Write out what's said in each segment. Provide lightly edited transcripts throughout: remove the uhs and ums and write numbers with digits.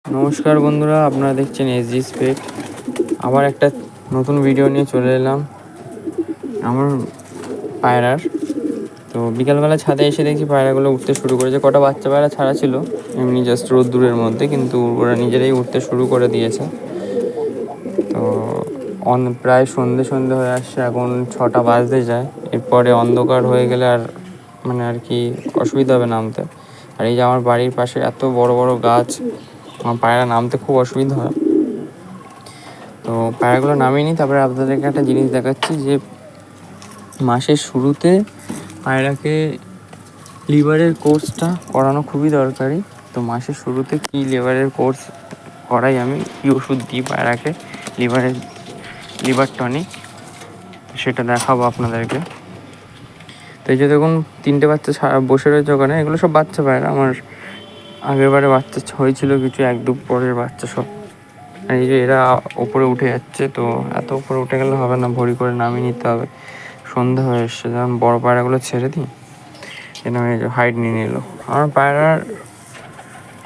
নমস্কার বন্ধুরা, আপনারা দেখছেন এসজি স্পেক। আবার একটা নতুন ভিডিও নিয়ে চলে এলাম আমার পায়রার। তো বিকালবেলা ছাদে এসে দেখি পায়রাগুলো উঠতে শুরু করেছে। কটা বাচ্চা পায়রা ছাড়া ছিল এমনি জাস্ট রোদ্দুরের মধ্যে, কিন্তু ওরা নিজেরাই উঠতে শুরু করে দিয়েছে। তো প্রায় সন্ধে হয়ে আসছে, এখন 6টা বাজতে যায়। এরপরে অন্ধকার হয়ে গেলে আর কি অসুবিধা হবে নামতে। আর এই যে আমার বাড়ির পাশে এত বড় বড় গাছ, আমার পায়রা নামতে খুব অসুবিধা হয়। তো পায়রাগুলো নামিয়ে নিই, তারপরে আপনাদেরকে একটা জিনিস দেখাচ্ছি যে মাসের শুরুতে পায়রাকে লিভারের কোর্সটা করানো খুবই দরকারি। তো মাসের শুরুতে কি লিভারের কোর্স করাই, আমি কি ওষুধ দিই পায়রাকে লিভার টনিক, সেটা দেখাবো আপনাদেরকে। তো এই যে দেখুন 3টে বাচ্চা বসে রয়েছে ওখানে। এগুলো সব বাচ্চা পায়রা, আমার আগের বারে বাচ্চা হয়েছিল কিছু, 1-2 পরের বাচ্চা সব। এই যে এরা ওপরে উঠে যাচ্ছে, তো এত উপরে উঠে গেলে হবে না, ভরি করে নামিয়ে নিতে হবে। সন্ধ্যা হয়ে এসছে, যখন বড় পায়রাগুলো ছেড়ে দিই। এরকম এই যে হাইট নিয়ে নিল। আমার পায়রার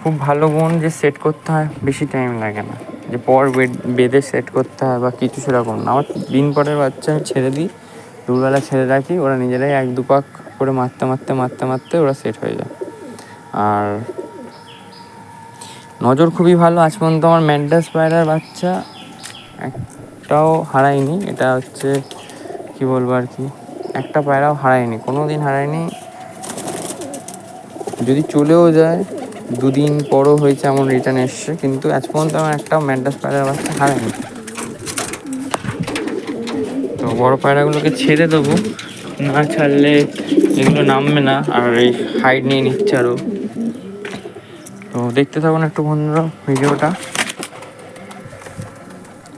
খুব ভালো গুণ যে সেট করতে হয়, বেশি টাইম লাগে না, যে বেঁধে সেট করতে হয় বা কিছু সেরকম না। আমার দিন পরের বাচ্চা আমি ছেড়ে দিই, দুপুরবেলা ছেড়ে রাখি, ওরা নিজেরাই 1-2 পাক করে মারতে ওরা সেট হয়ে যায়। আর নজর খুবই ভালো। আজ পর্যন্ত আমার ম্যাড্রাস পায়রার বাচ্চা একটাও হারায়নি। এটা হচ্ছে কি বলবো আর কি, একটা পায়রাও হারায়নি, কোনো দিন হারায়নি। যদি চলেও যায় 2 দিন পরও হয়েছে এমন রিটার্ন এসছে, কিন্তু আজ পর্যন্ত আমার একটাও ম্যাড্রাস পায়রার বাচ্চা হারায়নি। তো বড় পায়রাগুলোকে ছেড়ে দেবো, না ছাড়লে এগুলো নামবে না, আর এই হাইট নিয়ে নিচ্ছে আরও। তো দেখতে থাকুন একটু বন্ধুরা ভিডিওটা,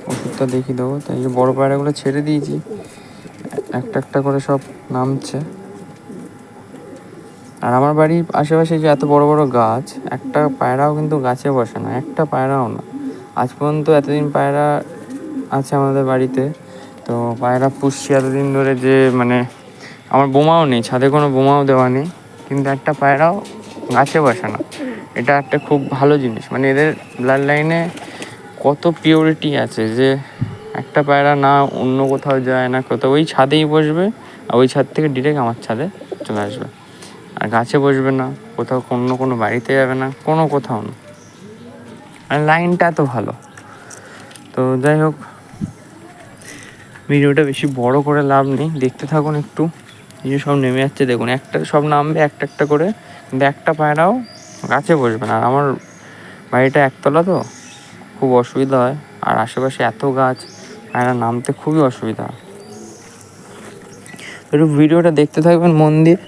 ওষুধটা দেখিয়ে দেবো। তাই যে বড় পায়রাগুলো ছেড়ে দিয়েছি, একটা করে সব নামছে। আর আমার বাড়ির আশেপাশে যে এত বড় বড় গাছ, একটা পায়রাও কিন্তু গাছে বসে না, একটা পায়রাও না। আজ পর্যন্ত এতদিন পায়রা আছে আমাদের বাড়িতে, তো পায়রা পুষছি এতদিন ধরে, যে আমার বোমাও নেই, ছাদে কোনো বোমাও দেওয়া নেই, কিন্তু একটা পায়রাও গাছে বসে না। এটা একটা খুব ভালো জিনিস, এদের ব্লাড লাইনে কত পিওরিটি আছে, যে একটা পায়রা না অন্য কোথাও যায় না, কোথাও ওই ছাদেই বসবে, আর ওই ছাদ থেকে ডিরেক্ট আমার ছাদে চলে আসবে। আর গাছে বসবে না, কোথাও কোনো বাড়িতে যাবে না, কোথাও না। আর লাইনটা এত ভালো। তো যাই হোক, ভিডিওটা বেশি বড় করে লাভ নেই, দেখতে থাকুন একটু। এই যে সব নেমে যাচ্ছে দেখুন, সব নামবে একটা করে, কিন্তু একটা পায়রাও গাছে বসবে না। আর আমার বাড়িটা একতলা, তো খুব অসুবিধা হয়। আর আশেপাশে এত গাছ, পায়রা নামতে খুবই অসুবিধা হয়। একটু ভিডিওটা দেখতে থাকবেন মন দিয়ে,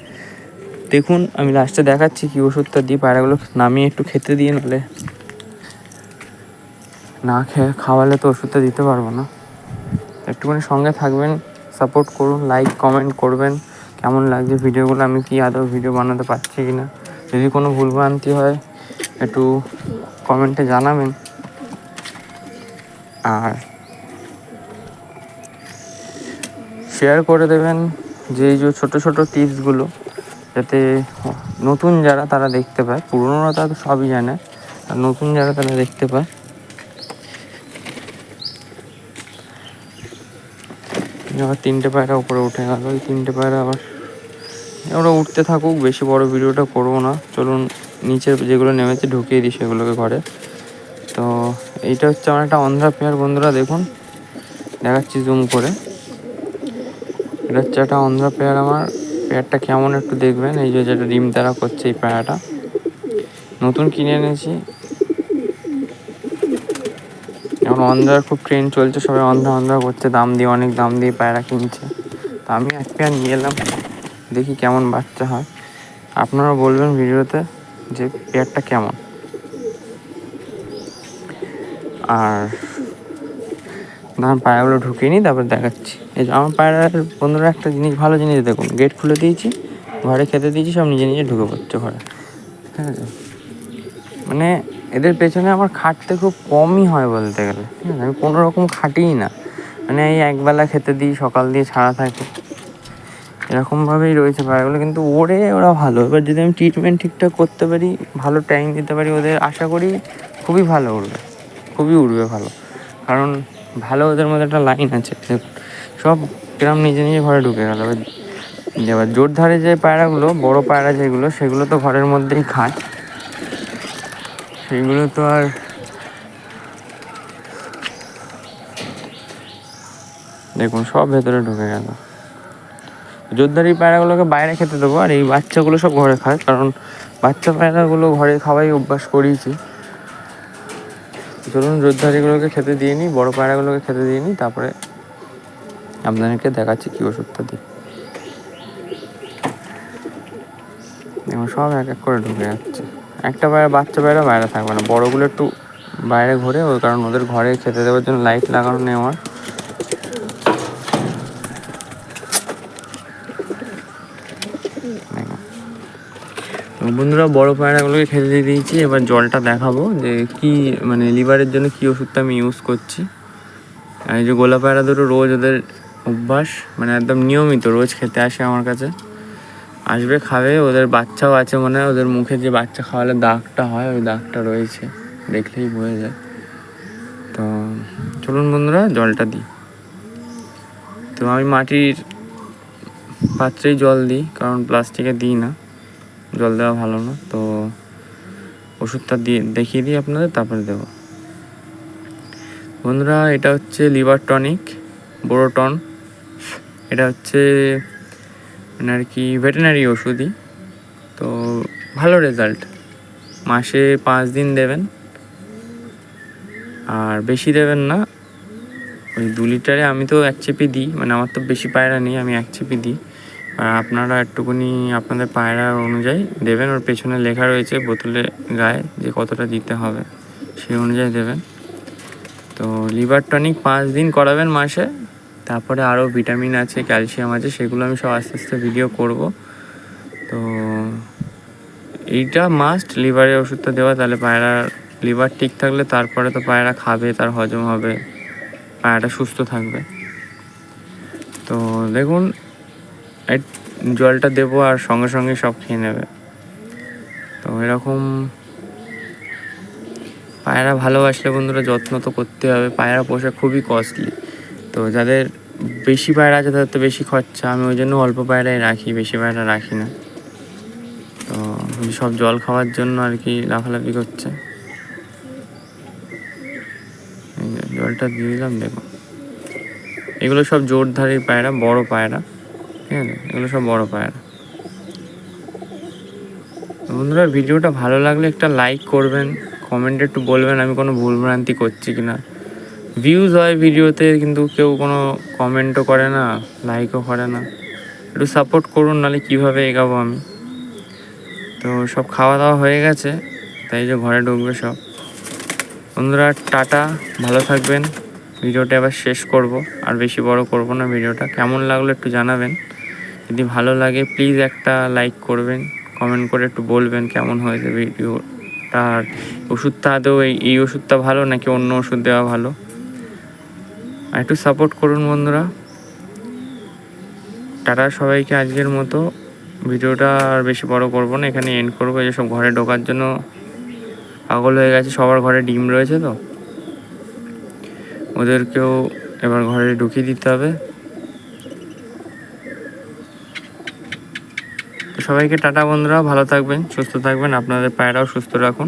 দেখুন। আমি লাস্টে দেখাচ্ছি কি ওষুধটা দিই, পায়রাগুলো নামিয়ে একটু খেতে দিয়ে, নাহলে না খাওয়ালে তো ওষুধটা দিতে পারবো না। একটুখানি সঙ্গে থাকবেন, সাপোর্ট করুন, লাইক কমেন্ট করবেন। কেমন লাগছে ভিডিওগুলো, আমি কি আদৌ ভিডিও বানাতে পারছি কি না, যদি কোনো ভুলভ্রান্তি হয় একটু কমেন্টে জানাবেন। আর শেয়ার করে দেবেন যে এই যে ছোটো টিপসগুলো, যাতে নতুন যারা তারা দেখতে পায়, পুরনোরা তারা তো সবই জানে, আর নতুন যারা তারা দেখতে পায়। আবার 3টে পায়রা উপরে উঠে গেল, ওই 3টে পায়রা আবার ওরা উঠতে থাকুক, বেশি বড় ভিডিওটা করবো না। চলুন নিচের যেগুলো নেমেছে ঢুকিয়ে দিই সেগুলোকে ঘরে। তো এইটা হচ্ছে আমার একটা অন্ধ্রা পেয়ার বন্ধুরা, দেখুন দেখাচ্ছি জুম করে। এটা হচ্ছে একটা অন্ধ্রা পেয়ার। আমার পেয়ারটা কেমন একটু দেখবেন। এই যে যেটা ডিম তারা করছে, এই পায়রাটা নতুন কিনে এনেছি। এখন অন্ধ্রার খুব ট্রেন্ড চলছে, সবাই অন্ধ্রা করছে, অনেক দাম দিয়ে পায়রা কিনছে। তো আমি এক পেয়ার নিয়ে এলাম, দেখি কেমন বাচ্চা হয়। আপনারা বলবেন ভিডিওতে যে পেয়ারটা কেমন। আর পায়রাগুলো ঢুকিয়ে নিই, তারপর দেখাচ্ছি। এই যে আমার পায়রার বন্ধুরা একটা ভালো জিনিস দেখুন, গেট খুলে দিয়েছি, ঘরে খেতে দিয়েছি, সব নিজে ঢুকে পড়ছে ঘরে। ঠিক আছে, এদের পেছনে আমার খাটতে খুব কমই হয় বলতে গেলে। ঠিক আছে, আমি কোনো রকম খাটিই না, এই একবেলা খেতে দিই, সকাল দিয়ে ছাড়া থাকে, এরকমভাবেই রয়েছে পায়রাগুলো। কিন্তু ওরা ভালো। এবার যদি আমি ট্রিটমেন্ট ঠিকঠাক করতে পারি, ভালো টাইম দিতে পারি ওদের, আশা করি খুবই ভালো উড়বে, খুবই উড়বে ভালো, কারণ ভালো ওদের মধ্যে একটা লাইন আছে। সব কিরম নিজে নিজে ঘরে ঢুকে গেল। এবার জোর ধারে যে পায়রাগুলো, বড় পায়রা যেগুলো, সেগুলো তো ঘরের মধ্যেই খায়, সেগুলো তো আর দেখুন সব ভেতরে ঢুকে গেল। জোরদারি পায়রাগুলোকে বাইরে খেতে দেবো, আর এই বাচ্চাগুলো সব ঘরে খায়, কারণ বাচ্চা পায়রাগুলো ঘরে খাওয়াই অভ্যাস করিয়েছি। চলুন জোরদারিগুলোকে খেতে দিয়ে নিই, বড়ো পায়রাগুলোকে খেতে দিয়ে নিই, তারপরে আপনাদেরকে দেখাচ্ছি কী ওষুধটা দিই। এবং সব এক এক করে ঢুকে যাচ্ছে। একটা পায়রা, বাচ্চা পায়রা বাইরে থাকবে না, বড়োগুলো একটু বাইরে ঘুরে, ওই কারণ ওদের ঘরে খেতে দেওয়ার জন্য লাইট লাগানো নেই আমার। বন্ধুরা বড়ো পায়রাগুলোকে খেতে দিয়ে দিয়েছি। এবার জলটা দেখাবো যে কি মানে লিভারের জন্য কি ওষুধটা আমি ইউজ করছি। আর এই যে গোলা পায়রা দুটো রোজ ওদের অভ্যাস, মানে একদম নিয়মিত রোজ খেতে আসে আমার কাছে, আসবে খাবে। ওদের বাচ্চাও আছে মনে হয়, ওদের মুখে যে বাচ্চা খাওয়ালে দাগটা হয়, ওই দাগটা রয়েছে, দেখলেই বোঝা যায়। তো চলুন বন্ধুরা জলটা দিই। তো আমি মাটির পাত্রেই জল দিই, কারণ প্লাস্টিকে দিই না, জল দেওয়া ভালো না। তো ওষুধটা দিয়ে দেখিয়ে দিই আপনাদের, তারপরে দেবো। বন্ধুরা এটা হচ্ছে লিভার টনিক বোরোটন। এটা হচ্ছে মানে আর কি ভেটেরিনারি ওষুধই। তো ভালো রেজাল্ট, মাসে 5 দিন দেবেন, আর বেশি দেবেন না। ওই 2 লিটারে আমি তো 1 চেপি দিই, মানে আমার তো বেশি পায়রা নেই, আমি 1 চেপি দিই। আর আপনারা একটুখানি আপনাদের পায়রা অনুযায়ী দেবেন। ওর পেছনে লেখা রয়েছে বোতলে গায়ে যে কতটা দিতে হবে, সেই অনুযায়ী দেবেন। তো লিভার টনিক 5 দিন করাবেন মাসে। তারপরে আরও ভিটামিন আছে, ক্যালসিয়াম আছে, সেগুলো আমি সব আস্তে আস্তে ভিডিও করব। তো এইটা মাস্ট লিভারের ওষুধটা দেওয়া, তাহলে পায়রার লিভার ঠিক থাকলে তারপরে তো পায়রা খাবে, তার হজম হবে, পায়রাটা সুস্থ থাকবে। তো দেখুন জলটা দেবো আর সঙ্গে সঙ্গে সব খেয়ে নেবে। তো এরকম পায়রা ভালোবাসলে বন্ধুরা যত্ন তো করতে হবে। পায়রা পোষা খুবই কস্টলি। তো যাদের বেশি পায়রা আছে তাদের তো বেশি খরচা, আমি ওই জন্য অল্প পায়রাই রাখি, বেশি পায়রা রাখি না। তো সব জল খাওয়ার জন্য আর কি লাফালাফি করছে। জলটা দিয়ে দিলাম। দেখো এগুলো সব জোরধারী পায়রা, বড় পায়রা, ঠিক আছে, এগুলো সব বড় পায়রা। বন্ধুরা ভিডিওটা ভালো লাগলে একটা লাইক করবেন, কমেন্টে একটু বলবেন আমি কোনো ভুলভ্রান্তি করছি কি না। ভিউজ হয় ভিডিওতে, কিন্তু কেউ কোনো কমেন্টও করে না, লাইকও করে না। একটু সাপোর্ট করুন, নাহলে কীভাবে এগাবো আমি। তো সব খাওয়া দাওয়া হয়ে গেছে, তাই যে ঘরে ঢুকবে সব। বন্ধুরা টাটা, ভালো থাকবেন। ভিডিওটা এবার শেষ করব, আর বেশি বড় করব না। ভিডিওটা কেমন লাগলো একটু জানাবেন। যদি ভালো লাগে প্লিজ একটা লাইক করবেন, কমেন্ট করে একটু বলবেন কেমন হয়েছে ভিডিওটা। আর ওষুধটা আদৌ এই ওষুধটা ভালো নাকি অন্য ওষুধ দেওয়া ভালো, আর একটু সাপোর্ট করুন বন্ধুরা। টাটা সবাইকে। আজকের মতো ভিডিওটা আর বেশি বড় করব না, এখানে এন্ড করবো। এসব ঘরে ঢোকার জন্য পাগল হয়ে গেছে, সবার ঘরে ডিম রয়েছে, তো ওদেরকেও এবার ঘরে ঢুকিয়ে দিতে হবে। তো সবাইকে টাটা বন্ধুরা, ভালো থাকবেন, সুস্থ থাকবেন, আপনাদের পায়রাও সুস্থ রাখুন।